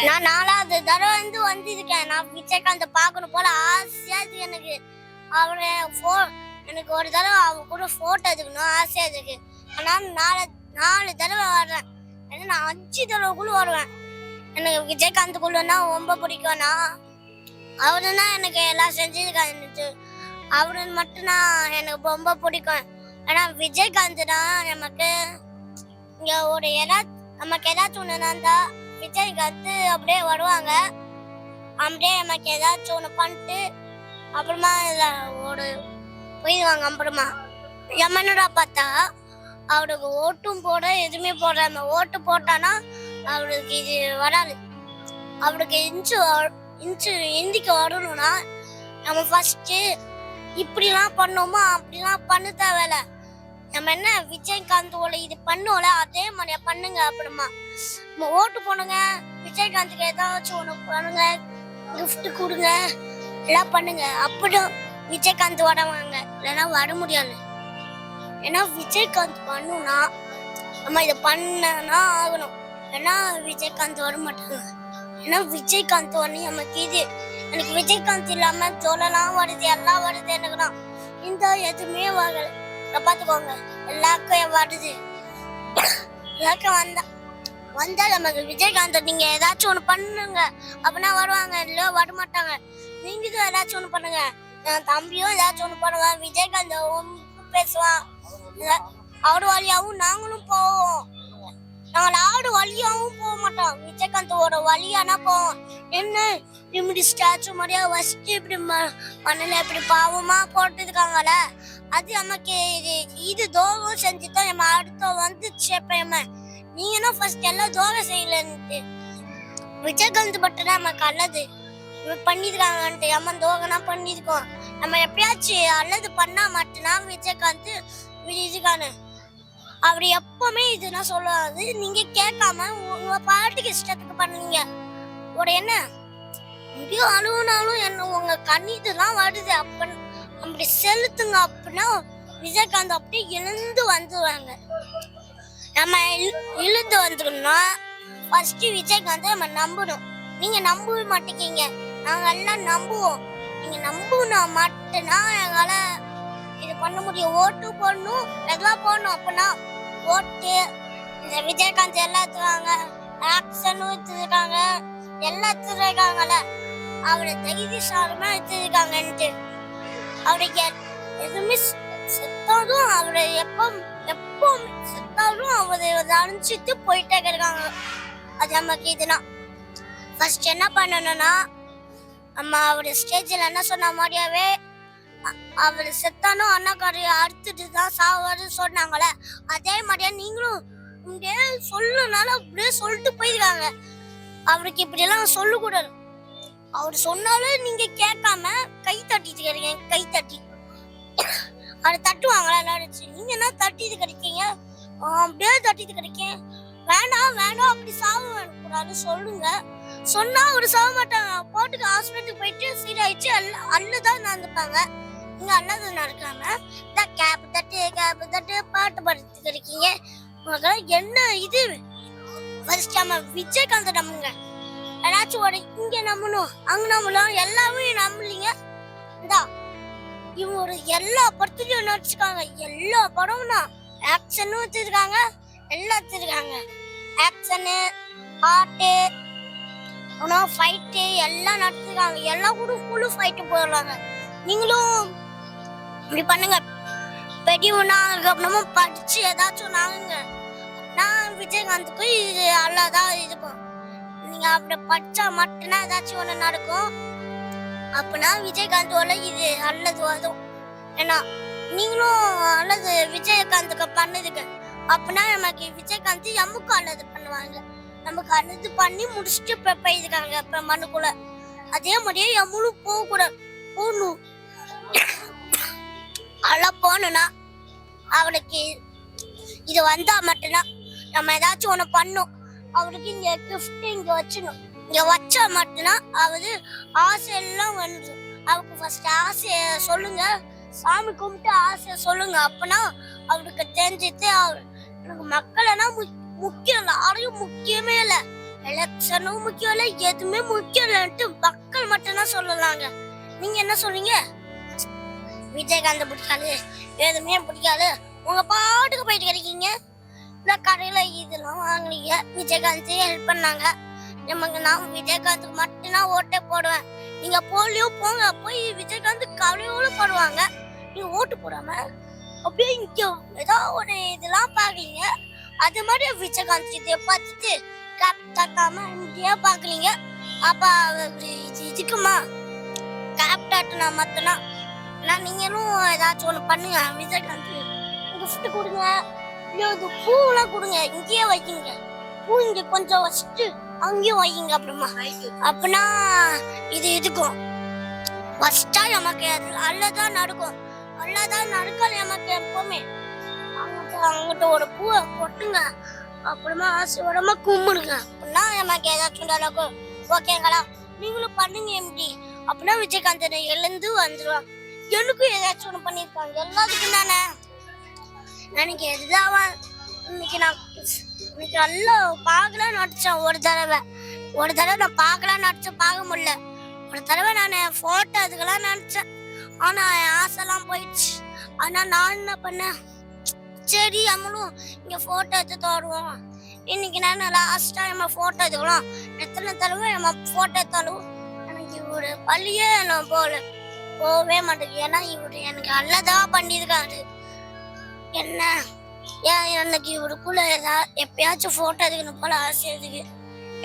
நான் 4வது தடவை வந்திருக்கேன். நான் விஜயகாந்த் பார்க்கணும் போல ஆசையா இருக்கு எனக்கு. அவரு எனக்கு ஒரு தடவை அவங்க கூட போட்டோ எடுக்கணும் ஆசையா இருக்கு. ஆனால் 4 தடவை வர்றேன். நான் 5 தடவை கூட வருவேன். எனக்கு விஜயகாந்த் குள்ளனா ரொம்ப பிடிக்கும்னா அவருன்னா எனக்கு எல்லாம் செஞ்சிருக்காரு. அவரு மட்டும்தான் எனக்கு ரொம்ப பிடிக்கும். ஆனா விஜயகாந்த் தான் நமக்கு இங்க ஒரு நமக்கு ஏதாச்சும் ஒண்ணு இருந்தா விஜயகாந்த் அப்படியே வருவாங்க. அப்படியே நமக்கு ஏதாச்சும் ஒண்ணு பண்ணிட்டு அப்புறமா ஒரு போயிடுவாங்க. அப்புறமா எம்மனடா பார்த்தா அவருக்கு ஓட்டும் போட எதுவுமே போடாம ஓட்டு போட்டானா அவருக்கு இது வராது. அவருக்கு இன்ச்சு இந்திக்கு வரணும்னா நம்ம ஃபர்ஸ்ட் இப்படிலாம் பண்ணோமோ அப்படிலாம் பண்ண தேவையில்ல. நம்ம என்ன விஜயகாந்தோட இது பண்ணோல அதே மாதிரியா பண்ணுங்க. அப்புறமா நம்ம ஓட்டு போடுங்க, விஜயகாந்துக்கு ஏதாச்சும் ஒண்ணு பண்ணுங்க, கிஃப்ட் கொடுங்க, எல்லாம் பண்ணுங்க. அப்படியும் விஜயகாந்த் வரவாங்க, இல்லைன்னா வர முடியாது. ஏன்னா விஜயகாந்த் பண்ணுனா நம்ம இதை பண்ணனா ஆகணும். ஏன்னா விஜயகாந்த் வர மாட்டாங்க. ஏன்னா விஜயகாந்த் வந்து நமக்கு இது எனக்கு விஜயகாந்த் இல்லாம ஜோலெல்லாம் வருது, எல்லாம் வருது. எனக்குதான் இந்த எதுவுமே வரல. பாத்துக்கோங்க, எல்லாருக்கும் வருது. எல்லாருக்கும் வந்தா நமக்கு விஜயகாந்த் நீங்க ஏதாச்சும் ஒண்ணு பண்ணுங்க அப்படின்னா வருவாங்க, இல்ல வர மாட்டாங்க. நீங்க தான் ஏதாச்சும் ஒண்ணு பண்ணுங்க. என் தம்பியும் ஏதாச்சும் ஒண்ணு பண்ணுவான், விஜயகாந்த் பேசுவான். அவரு வழியாவும் நாங்களும் போவோம். நாங்கள் ஆடு வழியாவும் போக மாட்டோம், விஜயகாந்தோட வழியானா போவோம். என்ன இப்படி ஸ்டாச்சு மாதிரியா வச்சுட்டு இப்படி மண்ணில் இப்படி பாவமா போட்டுருக்காங்கல்ல, அது நமக்கு இது தோகம் செஞ்சுதான் நம்ம அடுத்த சேர்ப்பேன். நீங்கன்னா ஃபர்ஸ்ட் எல்லாம் தோகம் செய்யலன்ட்டு விஜயகாந்த் மட்டும்தான் நமக்கு அல்லது பண்ணிருக்காங்கன்ட்டு நம்ம தோகனா பண்ணிருக்கோம். நம்ம எப்பயாச்சும் அல்லது பண்ணா மட்டும்தான் விஜயகாந்த் இதுக்கான அப்படி எப்பவுமே இதுனா சொல்லாது. நீங்க கேட்காம உங்க பாட்டுக்கு இஷ்டத்துக்கு பண்ணுவீங்க. ஒரு என்ன முடியும் அழுவுனாலும் என்ன உங்க கண்ணீதுலாம் வருது அப்படி செலுத்துங்க. அப்படின்னா விஜயகாந்த் அப்படியே எழுந்து வந்துருவாங்க. நம்ம இழுந்து வந்துடணும்னா ஃபர்ஸ்ட் விஜயகாந்த் நம்ம நம்பணும். நீங்க நம்பவே மாட்டேங்க, நாங்க எல்லாம் நம்புவோம். நீங்க நம்புனா மட்டும்தான் எங்களால இது பண்ண முடியும். ஓட்டு போடணும், எதுவா போடணும். அப்படின்னா ஓட்டு இந்த விஜயகாந்த் எல்லாத்துவாங்க, ஆக்ஷனும் வச்சிருக்காங்க, எல்லாத்துக்கும் இருக்காங்கல்ல, அவரை தைரியசாலமா வச்சிருக்காங்கன்ட்டு அவருக்கு எதுவுமே செத்தாலும் அவரை எப்போ செத்தாலும் அவரை அனுப்பிச்சிட்டு போயிட்டே இருக்காங்க. அது நமக்கு இதுனா ஃபர்ஸ்ட் என்ன பண்ணணும்னா நம்ம அவரு ஸ்டேஜ்ல என்ன சொன்ன மாதிரியாவே அவர் செத்தானோ அண்ணாக்காரி அறுத்துட்டு தான் சாவாரு சொன்னாங்களே, அதே மாதிரியா நீங்களும் இப்படியே சொல்லனால அப்படியே சொல்லிட்டு போயிருக்காங்க. அவருக்கு இப்படி எல்லாம் சொல்லக்கூடாது. அவர் சொன்னாலும் நீங்க கேட்காம கை தட்டிட்டு இருக்கீங்க. கை தட்டி அதை தட்டுவாங்களா எல்லாரும்? நீங்க என்ன தட்டிட்டு கிடைக்கீங்க? அப்படியே தட்டிட்டு கிடைக்கீங்க. வேணாம் வேணாம் அப்படி சாவ வேணக்கூடாது சொல்லுங்க. சொன்னா அவரு சாவ மாட்டாங்க. போட்டுக்கு ஹாஸ்பிட்டலுக்கு போயிட்டு சீராயிடுச்சு அல்லதான் நடந்துப்பாங்க. நீங்க அல்லது நடக்காம கேப் தட்டு பாட்டு பாடிட்டு இருக்கீங்க. உங்களுக்கு என்ன இது? ஃபர்ஸ்ட் நம்ம விஜயகாந்த் நம்புங்க. ஏதாச்சும் ஒரு இங்க நம்பணும், அங்க நம்பலாம், எல்லாமே நம்பலீங்க. இந்தா இவங்க எல்லா படத்துலயும் நடிச்சிருக்காங்க. எல்லா படமும் தான் ஆக்ஷனும் வச்சிருக்காங்க, எல்லாம் வச்சிருக்காங்க. ஆக்ஷனு, பாட்டு, ஃபைட்டு எல்லாம் நடத்திருக்காங்க. எல்லாம் கூட ஃபுல்லு ஃபைட்டு போயிடலாங்க. நீங்களும் இப்படி பண்ணுங்க. பெரியவனா அதுக்கப்புறமா படிச்சு ஏதாச்சும் நாங்க நான் விஜயகாந்துக்கு இது அல்லாதான் இருக்கும். நீங்க அப்படி படிச்சா மட்டும்தான் ஏதாச்சும் ஒண்ணு நடக்கும். அப்படின்னா விஜயகாந்தோட இது அல்லது வரும். ஏன்னா நீங்களும் அல்லது விஜயகாந்துக்கு பண்ணதுக்கு அப்படின்னா நமக்கு விஜயகாந்த் எம்முக்கு அல்லது பண்ணுவாங்க. நமக்கு அல்லது பண்ணி முடிச்சுட்டு போயிருக்காங்க இப்ப மண்ணுக்குள்ள. அதே மாதிரியே எம்மும் போகக்கூடாது, போகணும். அதெல்லாம் போகணும்னா அவனுக்கு இது வந்தா மட்டும்தான் நம்ம ஏதாச்சும் ஒண்ணு பண்ணும். அவருக்கு இங்க கிஃப்ட் இங்க வச்சிடணும். இங்க வச்சா மட்டும்தான் அவரு ஆசையெல்லாம் வந்துடும். அவருக்கு ஃபர்ஸ்ட் ஆசைய சொல்லுங்க, சாமி கும்பிட்டு ஆசைய சொல்லுங்க. அப்பனா அவருக்கு தெரிஞ்சுட்டு எனக்கு மக்கள்னா முக்கியம் இல்ல, யாரையும் முக்கியமே இல்ல, எலெக்ஷனும் முக்கியம் இல்ல, எதுவுமே முக்கியம் இல்லன்ட்டு மக்கள் மட்டும்தான் சொல்லலாங்க. நீங்க என்ன சொல்றீங்க? விஜயகாந்த் பிடிக்காது, எதுவுமே பிடிக்காது, உங்க பாட்டுக்கு போயிட்டு கிடைக்கீங்க. இந்த கடையில இதெல்லாம் வாங்குனீங்க, விஜயகாந்த் ஹெல்ப் பண்ணாங்க, நமக்கு நான் விஜயகாந்துக்கு மட்டும்தான் ஓட்டே போடுவேன். நீங்க போலியோ போங்க, போய் விஜயகாந்த் கவலையோடு போடுவாங்க. நீங்க ஓட்டு போடாம அப்படியே இங்க ஏதாவது ஒரு இதெல்லாம் பாக்கலீங்க. அது மாதிரி விஜயகாந்த் இதை பார்த்துட்டு கேப் தட்டாம இங்கேயே பாக்கலீங்க. அப்ப இதுக்குமா கேப் டாட்டுனா மத்தனா நீங்களும் ஏதாச்சும் ஒண்ணு பண்ணுங்க. விஜயகாந்த் கிஃப்ட் கொடுங்க, இல்ல பூலாம் கொடுங்க, இங்கேயே வைக்கிங்க. பூ இங்க கொஞ்சம் வச்சுட்டு அங்கேயும் வைக்கிங்க. அப்புறமா அப்படின்னா இது இதுக்கும் ஃபர்ஸ்டா நமக்கு அல்லதான் நடக்கும், அல்லதான் நடக்காது நமக்கு எப்பவுமே. அங்கிட்ட ஒரு பூவை போட்டுங்க, அப்புறமா ஆசீர்வாதமா கும்பிடுங்க. அப்படின்னா நமக்கு ஏதாச்சும் நடக்கும். ஓகேங்களா? நீங்களும் பண்ணுங்க. எப்படி அப்படின்னா விஜயகாந்த் எழுந்து வந்துருவாங்க. எனக்கும் ஏதாச்சும் ஒண்ணு பண்ணிருக்காங்க, எல்லாத்துக்கும் தானே. எனக்கு எதுதான் இன்னைக்கு நல்லா பார்க்கலாம் நடிச்சேன். ஒரு தடவை நான் பார்க்கலாம் நடிச்சேன், பார்க்க முடியல. ஒரு தடவை நான் போட்டோ அதுக்கெல்லாம் நினைச்சேன், ஆனா என் ஆசைலாம் போயிடுச்சு. ஆனா நான் என்ன பண்ணேன், சரி நம்மளும் இங்க போட்டோ எடுத்து தோடுவோம். இன்னைக்கு நான் லாஸ்டா நம்ம போட்டோ எடுக்கலாம். எத்தனை தடவை நம்ம போட்டோ எடுத்தாலும் எனக்கு இவரு பள்ளியே நான் போகவே மாட்டேங்குது. ஏன்னா இவரு எனக்கு நல்லதான் பண்ணியிருக்காரு. என்ன எனக்கு இவருக்குள்ள எப்பயாச்சும் போட்டோ எடுக்கணும் போல ஆசை இருக்கு.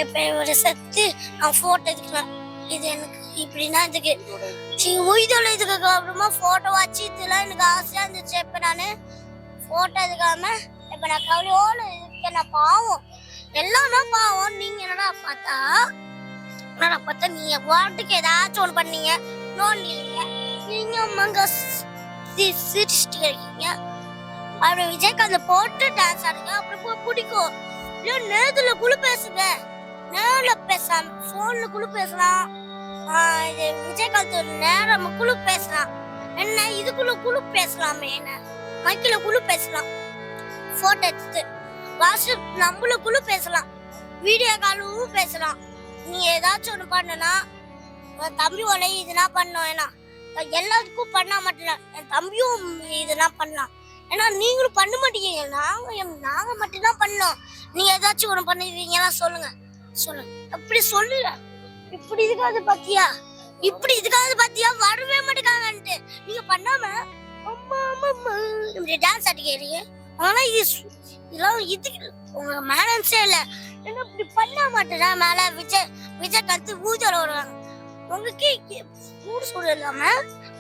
எப்ப இவரு செத்து நான் போட்டோ எடுக்கலாம், இது எனக்கு இப்படின்னா இதுக்கு உயிரோட இதுக்கு அப்புறமா போட்டோ வச்சு இதெல்லாம் எனக்கு ஆசையா இருந்துச்சு. இப்ப நானு போட்டோ எடுக்காம இப்ப நான் கவலையோட இருக்கேன். நான் பாவம், எல்லாம் பாவம். நீங்க என்னடா பார்த்தா நீங்க பாட்டுக்கு ஏதாச்சும் ஒண்ணு பண்ணீங்க, நோண்டிங்க, நீங்க அம்மாங்க சிரிச்சுட்டு இருக்கீங்க. அப்புறம் விஜயகாந்த் போட்டு டான்ஸ் ஆடுங்க, அப்புறம் பிடிக்கும். இல்ல நேதுல குழு பேசுங்க, நேர்ல பேசாம போன்ல குழு பேசலாம். இது விஜயகாந்த் நேரம் குழு பேசலாம். என்ன இதுக்குள்ள குழு பேசலாமே, என்ன மைக்கில குழு பேசலாம், போட்டோ எடுத்து வாட்ஸ்அப் நம்மள குழு பேசலாம், வீடியோ காலும் பேசலாம். நீ ஏதாச்சும் ஒண்ணு பண்ணனா தம்பி ஒலை இதெல்லாம் பண்ணோம். ஏன்னா எல்லாத்துக்கும் பண்ணா மட்டும் என் தம்பியும் இதெல்லாம் பண்ணலாம். ஏன்னா நீங்களும் பண்ண மாட்டீங்க, நாங்க மட்டும்தான் பண்ணோம். நீங்க ஏதாச்சும் ஒண்ணு பண்ணுவீங்கன்னா சொல்லுங்க. அப்படி சொல்லுங்க. இப்படி இதுக்காவது பாத்தியா வரவே மாட்டேங்காங்கன்ட்டு நீங்க பண்ணாம இப்படி டான்ஸ் ஆடிக்கிறீங்க. ஆனா இதெல்லாம் இதுக்கு உங்க மேனன்ஸே இல்ல. என்ன இப்படி பண்ண மாட்டேன்னா மேல விஜயகாந்த் ஊஞ்சல் வருவாங்க. உங்களுக்கு ஊர் சூழல் இல்லாம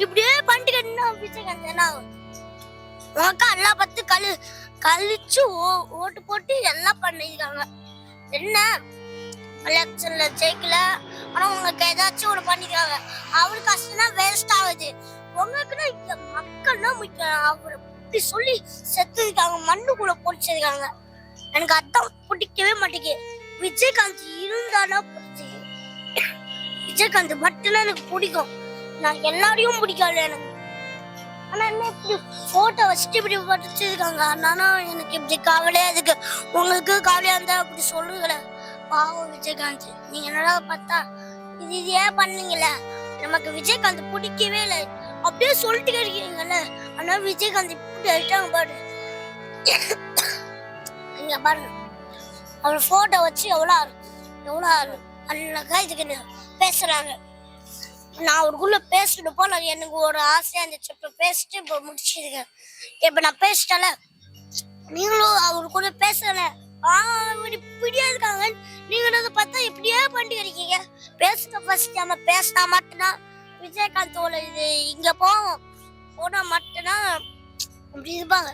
இப்படியே பண்ணிட்டு விஜயகாந்த் என்ன உனக்கா எல்லாம் பத்து கழிச்சு ஓட்டு போட்டு எல்லாம் பண்ணிருக்காங்க. என்ன எலெக்ஷன்ல ஜெயிக்கல, ஆனா உங்களுக்கு ஏதாச்சும் ஒண்ணு பண்ணிருக்காங்க. அவருக்கு கஷ்டம்னா வேஸ்ட் ஆகுது. உங்களுக்குன்னா இந்த மக்கள்னா முக்கியம். அவரை இப்படி சொல்லி செத்துருக்காங்க, மண்ணுக்குள்ள பொடிச்சிருக்காங்க. எனக்கு அதான் பிடிக்கவே மாட்டேங்குது. விஜயகாந்த் இருந்தானா பிடிச்சி, விஜயகாந்த் மட்டும்தான் எனக்கு பிடிக்கும். நான் எல்லாரையும் பிடிக்காது எனக்கு. ஆனா என்ன இப்படி போட்டோ வச்சுட்டு இப்படி படிச்சிருக்காங்க. ஆனா எனக்கு இப்படி கவலையா இருக்கு. உங்களுக்கு கவலையா இருந்தா அப்படி சொல்லுங்களேன். பாவம் விஜயகாந்த், நீங்க என்னடா பார்த்தா இதே பண்ணீங்கல்ல, நமக்கு விஜயகாந்த் பிடிக்கவே இல்லை அப்படியே சொல்லிட்டு இருக்கீங்கல்ல. ஆனா விஜயகாந்த் இப்படி ஆயிட்டாங்க பாரு. நீங்க பாருங்க, அவர் போட்டோ வச்சு எவ்வளவு அழகா இதுக்கு பேசுறாங்க. நான் அவருக்குள்ள பேசிட்டு போல எனக்கு ஒரு ஆசையா இருந்துச்சு. இப்ப பேசிட்டு இப்ப முடிச்சிருக்கேன். இப்ப நான் பேசிட்டல, நீங்களும் அவருக்குள்ள பேசல இப்படியா இருக்காங்க. நீங்க பார்த்தா இப்படியே பண்ணிட்டு இருக்கீங்க. பேசுங்க ஃபர்ஸ்ட். நம்ம பேசினா மட்டும்தான் விஜயகாந்தோட இது இங்க போனா மட்டும்தான் இப்படி இருப்பாங்க.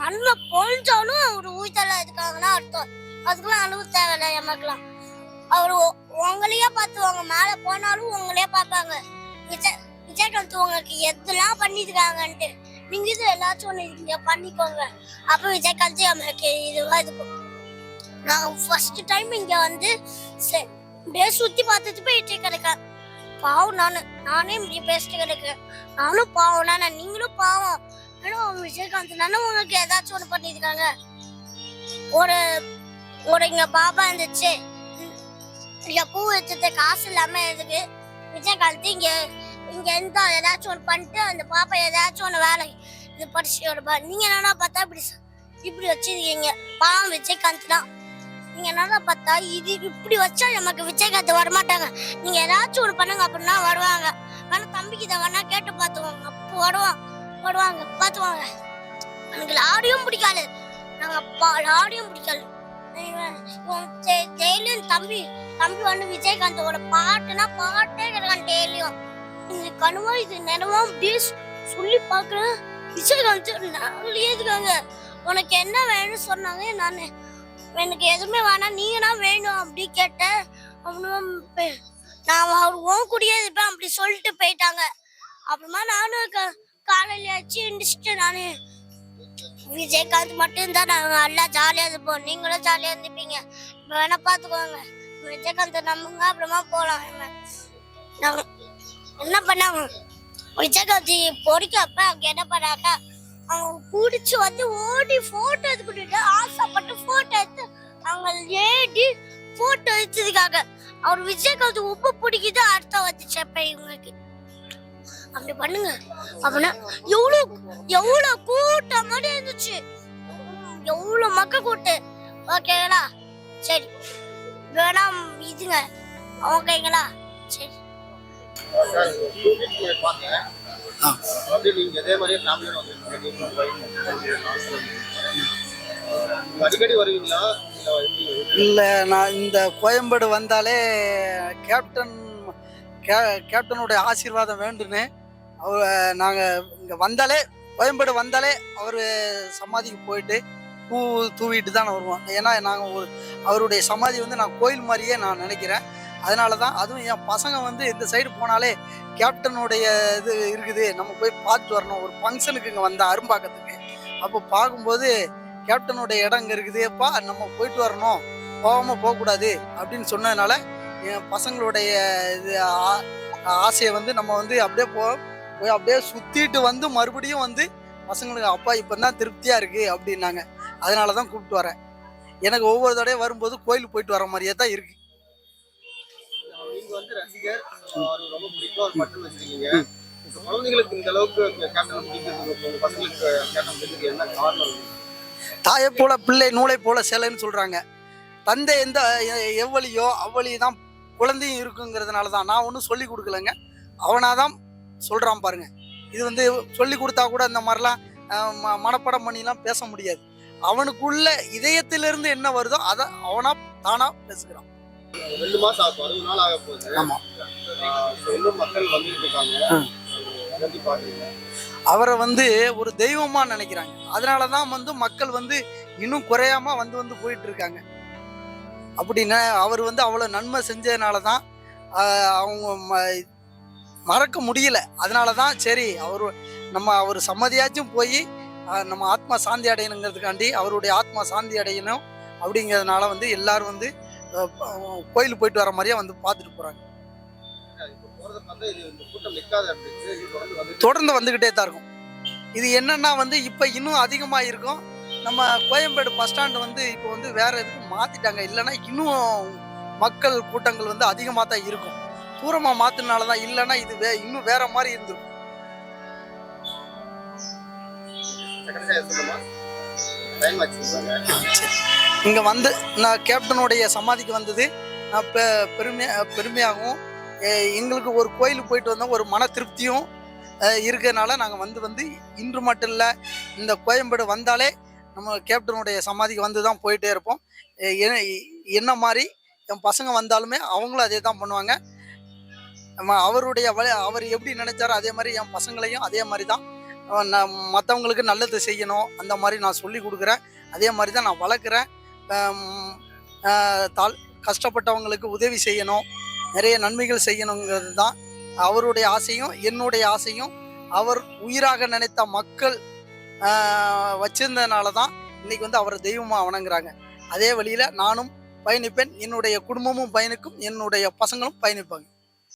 மண்ணுல பொழிஞ்சாலும் அவரு ஊய்தலா இருக்காங்கன்னா அர்த்தம். அதுக்கெல்லாம் அளவு தேவையில்ல. எமக்கெல்லாம் அவரு உங்களையே பார்த்துவாங்க. மேல போனாலும் உங்களையே பார்ப்பாங்க. விஜயகாந்த் உங்களுக்கு எதெல்லாம் பண்ணிருக்காங்கன்ட்டு நீங்க இது எல்லாச்சும் ஒண்ணு இங்க பண்ணிக்கோங்க. அப்ப விஜயகாந்த் நம்மளுக்கு இதுவா இருக்கும். நான் ஃபர்ஸ்ட் டைம் இங்க வந்து சுத்தி பார்த்துட்டு போயிட்டு கிடைக்கேன். பாவம் நானே இப்படி பேசிட்டு கிடைக்கிறேன். நானும் பாவம், நீங்களும் பாவம். ஆனா விஜயகாந்த் தானே உங்களுக்கு ஏதாச்சும் ஒண்ணு பண்ணிருக்காங்க. ஒரு ஒரு இங்க பாப்பா இருந்துச்சு, இங்க பூ வச்சது காசு இல்லாம இருக்கு. விஜயகாந்த் இங்க இங்க இருந்தா ஏதாச்சும் ஒன்று பண்ணிட்டு அந்த பாப்பா ஏதாச்சும் ஒன்று வேலை இது படிச்சு வருப்பா. நீங்க என்னன்னா பார்த்தா இப்படி வச்சிருக்கீங்க. பாவம் விஜயகாந்த் தான். நீங்க என்னன்னா பார்த்தா இது இப்படி வச்சா நமக்கு விஜயகாந்த் வரமாட்டாங்க. நீங்க ஏதாச்சும் ஒரு பண்ணுங்க அப்படின்னா வருவாங்க. வேணா தம்பிக்கு இதை வேணா கேட்டு பார்த்துவாங்க. அப்போ வருவாங்க பார்த்துவாங்க. எனக்கு லாடியும் பிடிக்காது, நாங்க லாடியும் பிடிக்காது. டெய்லியும் தம்பி வந்து விஜயகாந்தோட பாட்டே கிடையாது. டெய்லியும் இந்த கனவா இது நினைவா சொல்லி பாக்குறேன். விஜயகாந்த் நாங்களே இருக்காங்க. உனக்கு என்ன வேணும்னு சொன்னாங்க. நான் எனக்கு எதுவுமே வேணாம், நீங்கன்னா வேணும் அப்படி கேட்டேன். நான் அவர் ஓன் கூடியே இருப்பேன் அப்படி சொல்லிட்டு போயிட்டாங்க. அப்புறமா நானும் காலையில ஆச்சு இருந்துச்சுட்டு நானு விஜயகாந்த் மட்டும் இருந்தா நாங்க எல்லாம் ஜாலியா இருப்போம், நீங்களும் ஜாலியா இருந்துப்பீங்க, வேணா பாத்துக்கோங்க, விஜயகாந்த் நம்புங்க, அப்புறமா போலாம். நாங்க என்ன பண்ணாங்க, விஜயகாந்த் பொறிக்கப்ப அவங்க என்ன பண்ணாங்க, அவங்க குடிச்சு வந்து ஓடி போட்டோ எடுத்துக்கிட்டு ஆசைப்பட்டு போட்டோ எடுத்து அவங்க ஏடி போட்டோ எடுத்ததுக்காக அவர் விஜயகாந்த் உப்பு பிடிக்குது அர்த்தம் வந்துச்சு. அப்ப இவங்களுக்கு அப்படி பண்ணுங்க அப்படின்னா எவ்வளவு கூட்டம் மாதிரி இருந்துச்சு, எவ்வளவு மக்கள் கூட்டு. ஓகேங்களா, சரி வேணாம் இதுங்க ஓகேங்களா, சரி. இல்ல, நான் இந்த கோயம்பேடு வந்தாலே கேப்டனுடைய ஆசீர்வாதம் வேண்டுன்னு நாங்கள் இங்கே வந்தாலே கோயம்பேடு வந்தாலே அவர் சமாதிக்கு போயிட்டு பூ தூவிட்டு தான் வருவோம். ஏன்னா நாங்கள் அவருடைய சமாதி வந்து நான் கோயில் மாதிரியே நான் நினைக்கிறேன். அதனால தான் அதுவும் என் பசங்க வந்து இந்த சைடு போனாலே கேப்டனுடைய இது இருக்குது, நம்ம போய் பார்த்துட்டு வரணும். ஒரு ஃபங்க்ஷனுக்கு இங்கே வந்தேன் அரும்பாக்கத்துக்கு. அப்போ பார்க்கும்போது கேப்டனுடைய இடம் இங்கே இருக்குதுப்பா, நம்ம போயிட்டு வரணும், போகாமல் போகக்கூடாது அப்படின்னு சொன்னதுனால என் பசங்களுடைய இது ஆசையை வந்து நம்ம வந்து அப்படியே போய் அப்படியே சுற்றிட்டு வந்து மறுபடியும் வந்து பசங்களுக்கு அப்பா இப்போ தான் திருப்தியாக இருக்குது அப்படின்னாங்க. அதனால தான் கூப்பிட்டு வரேன். எனக்கு ஒவ்வொரு தடவையும் வரும்போது கோயிலுக்கு போயிட்டு வர மாதிரியே தான் இருக்குது. தாயை போல பிள்ளை நூலை போல சேலைன்னு சொல்றாங்க. தந்தை எந்த எவ்வளியோ அவ்வளி தான் குழந்தையும் இருக்குங்கிறதுனால தான் நான் ஒன்றும் சொல்லி கொடுக்கலங்க, அவனாதான் சொல்றான் பாருங்க. இது வந்து சொல்லி கொடுத்தா கூட இந்த மாதிரிலாம் மனப்படம் பண்ணிலாம் பேச முடியாது. அவனுக்குள்ள இதயத்திலிருந்து என்ன வருதோ அதை அவனா தானா பேசுகிறான். 2 மாசம் ஆகும், 60 நாள் ஆக போகுது. ஆமா, மக்கள் வந்துட்டு இருக்காங்க. அவரை வந்து ஒரு தெய்வமா நினைக்கிறாங்க. அதனாலதான் வந்து மக்கள் வந்து இன்னும் குறையாம வந்து போயிட்டு இருக்காங்க. அப்படின்னு அவர் வந்து அவ்வளவு நன்மை செஞ்சதுனாலதான் அவங்க மறக்க முடியல. அதனாலதான் சரி அவர் சம்மதியாச்சும் போய் நம்ம ஆத்மா சாந்தி அடையணுங்கிறதுக்காண்டி, அவருடைய ஆத்மா சாந்தி அடையணும் அப்படிங்கிறதுனால வந்து எல்லாரும் வந்து கோயிலுக்கு போயிட்டு வர மாதிரியே வந்து பார்த்துட்டு போறாங்க. தொடர்ந்து வந்துகிட்டே தான் இருக்கும். இது என்னன்னா வந்து இப்ப இன்னும் அதிகமா இருக்கும். நம்ம கோயம்பேடு பஸ் ஸ்டாண்ட் வந்து இப்போ வந்து வேற எதுக்கு மாத்திட்டாங்க, இல்லைன்னா இன்னும் மக்கள் கூட்டங்கள் வந்து அதிகமா தான் இருக்கும். தூரமா மாத்தினாலதான், இல்லைன்னா இது இன்னும் வேற மாதிரி இருந்திருக்கும். இங்க வந்து நான் கேப்டனுடைய சமாதிக்கு வந்தது நான் பெருமையாகவும் எங்களுக்கு ஒரு கோயிலுக்கு போயிட்டு வந்தோம், ஒரு மன திருப்தியும் இருக்கிறதுனால நாங்கள் வந்து இன்று மட்டும் இல்லை, இந்த கோயம்பேடு வந்தாலே நம்ம கேப்டனுடைய சமாதிக்கு வந்து தான் போயிட்டே இருப்போம். என்ன மாதிரி என் பசங்க வந்தாலுமே அவங்களும் அதே தான் பண்ணுவாங்க. அவர் எப்படி நினைச்சாரோ அதே மாதிரி என் பசங்களையும் அதே மாதிரி தான் மற்றவங்களுக்கு நல்லது செய்யணும் அந்த மாதிரி நான் சொல்லி கொடுக்குறேன். அதே மாதிரி தான் நான் வளர்க்குறேன். கஷ்டப்பட்டவங்களுக்கு உதவி செய்யணும், நிறைய நன்மைகள் செய்யணுங்கிறது தான் அவருடைய ஆசையும் என்னுடைய ஆசையும். அவர் உயிராக நினைத்த மக்கள் வச்சிருந்ததுனால தான் இன்னைக்கு வந்து அவரை தெய்வமாக வணங்குறாங்க. அதே வழியில் நானும் பயணிப்பேன், என்னுடைய குடும்பமும் பயணிக்கும், என்னுடைய பசங்களும் பயணிப்பாங்க.